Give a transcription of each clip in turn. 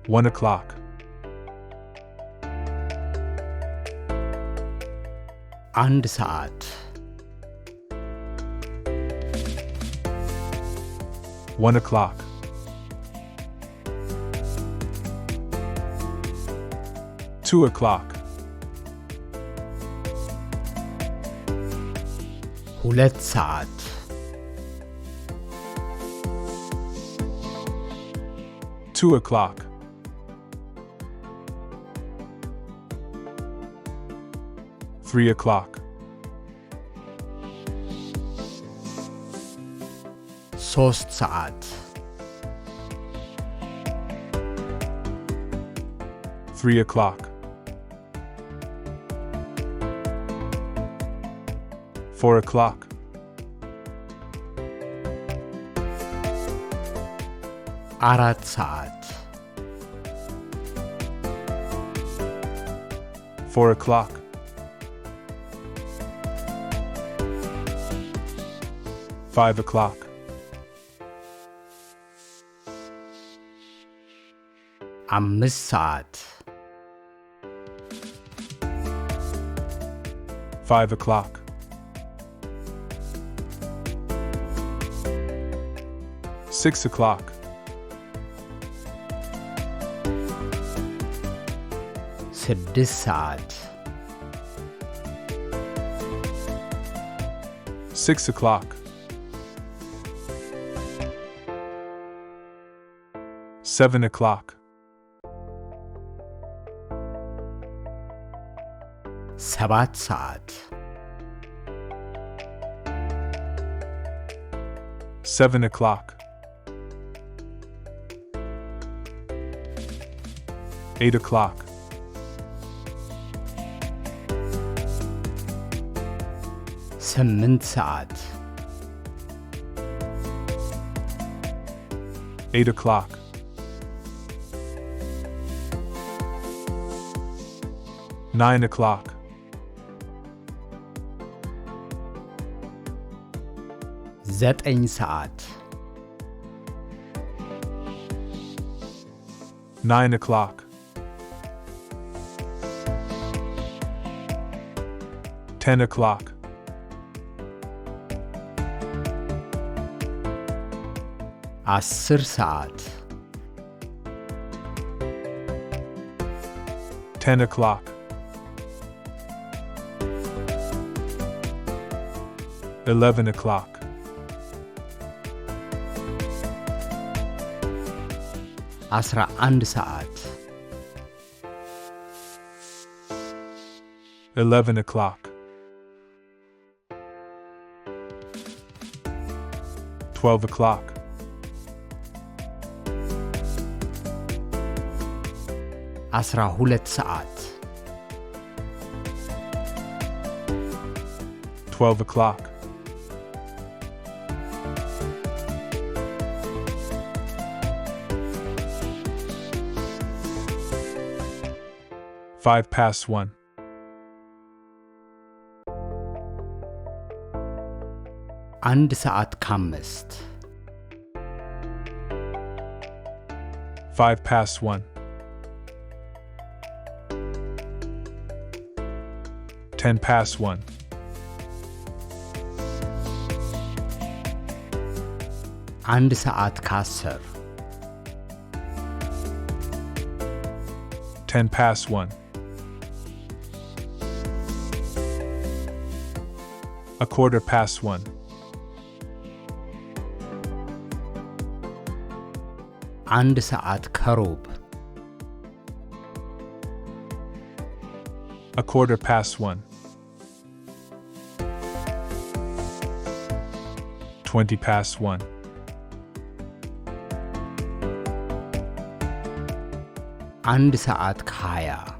1 o'clock. አንድ ሰዓት 1 o'clock. Two o'clock. ሁለት ሰዓት 2 o'clock. Three o'clock. ሶስት ሰዓት 3 o'clock. 4 o'clock. አራት ሰዓት 4 o'clock. 5 o'clock. አምስት ሰዓት 5 o'clock. 6 o'clock. ስድስት ሰዓት 6 o'clock. 7 o'clock. ሰባት ሰዓት 7 o'clock. 8 o'clock. ስምንት ሰዓት 8 o'clock. 9 o'clock. 9 ሰዓት 9 o'clock. 10 o'clock. 10 ሰዓት 10 o'clock. 11 o'clock. 11 ሰዓት 11 o'clock. 12 o'clock. 12 ሰዓት 12 o'clock. 1:05. አንድ ሰዓት ከአምስት 1:05. 1:10. 1 ሰዓት ከ10 1:10. 1:15. 1 ሰዓት ከሩብ 1:15. 1:20. 1 ሰዓት ከ20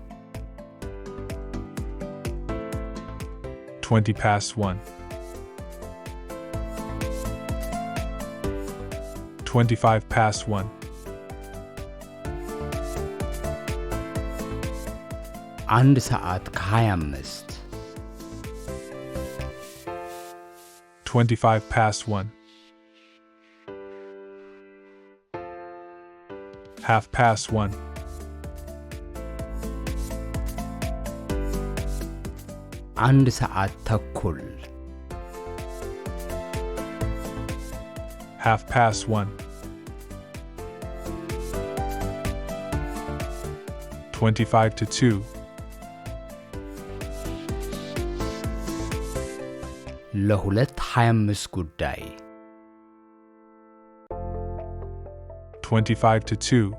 1:20. 1:25. 1 ሰዓት ከ25 1:25. 1:30. አንድ ሰዓት ተኩል half past 1, 25 to 2, ለሁለት 25 ጉዳይ 25 to 2,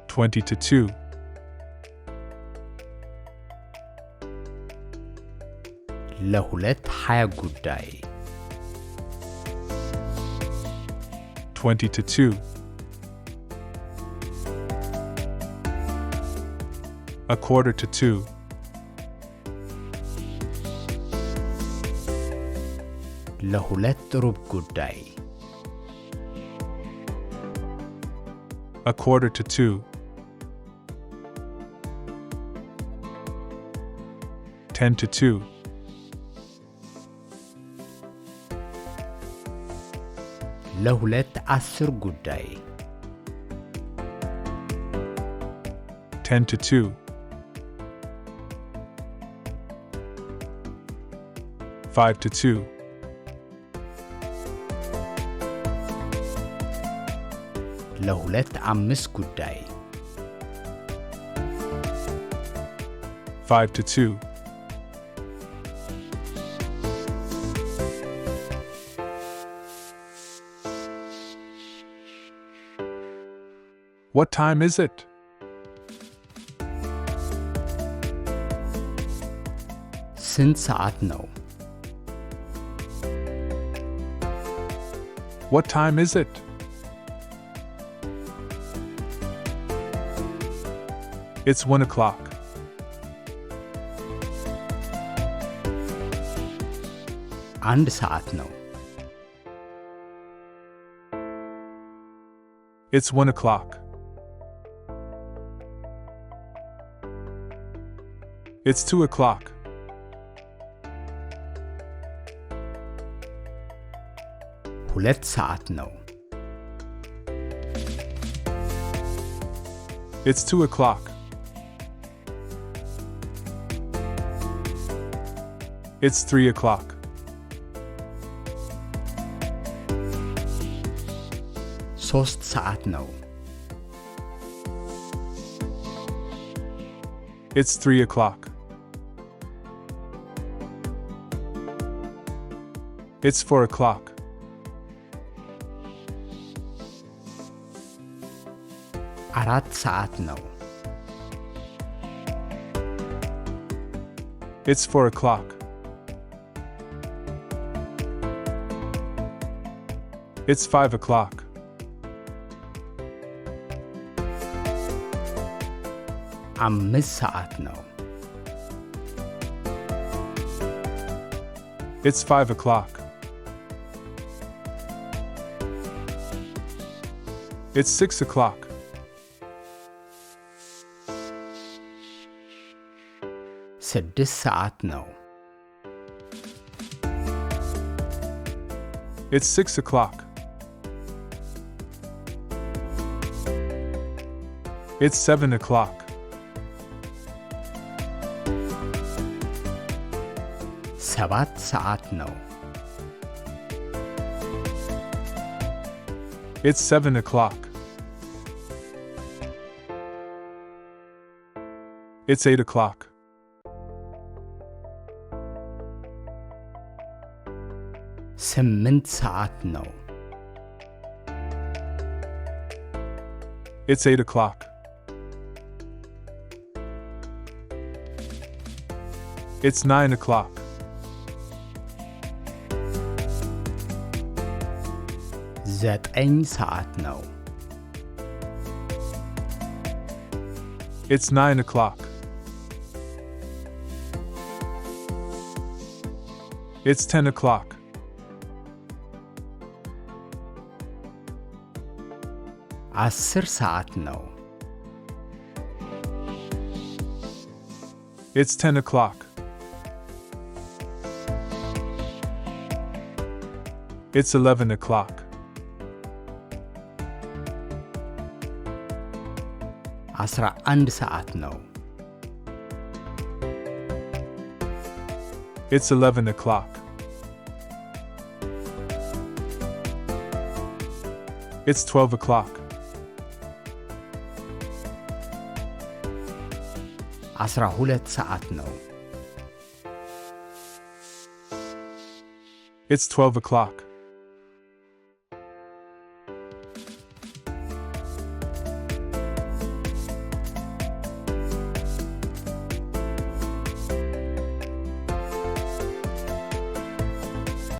20 to 2, ለሁለት 20 ጉዳይ 20 to 2, a quarter to 2, ለሁለት ሩብ ጉዳይ a quarter to 2, 10 to 2, ለሁለት 10 ጉዳይ 10 to 2, 5 to 2, ለሁለት 5 ጉዳይ 5 to 2, what time is it? ስንት ሰዓት ነው? What time is it? It's 1 o'clock. አንድ ሰዓት ነው። It's 1 o'clock. It's 2 o'clock. ሁለት ሰዓት ነው። It's 2 o'clock. It's 3 o'clock. ሶስት ሰዓት ነው። It's 3 o'clock. It's 4 o'clock. አራት ሰዓት ነው። It's 4 o'clock. It's 5 o'clock. አምስት ሰዓት ነው። It's 5 o'clock. It's 6 o'clock. ስድስት ሰዓት ነው። It's 6 o'clock. It's 7 o'clock. ሰባት ሰዓት ነው። It's 7 o'clock. It's 8 o'clock. ስምንት ሰዓት ነው። It's 8 o'clock. It's 9 o'clock. ዘጠኝ ሰዓት ነው። It's 9 o'clock. It's 10 o'clock. አስር ሰዓት ነው። It's 10 o'clock. It's 11 o'clock. 11 ሰዓት ነው። It's 11 o'clock. It's 12 o'clock. 12 ሰዓት ነው። It's 12 o'clock.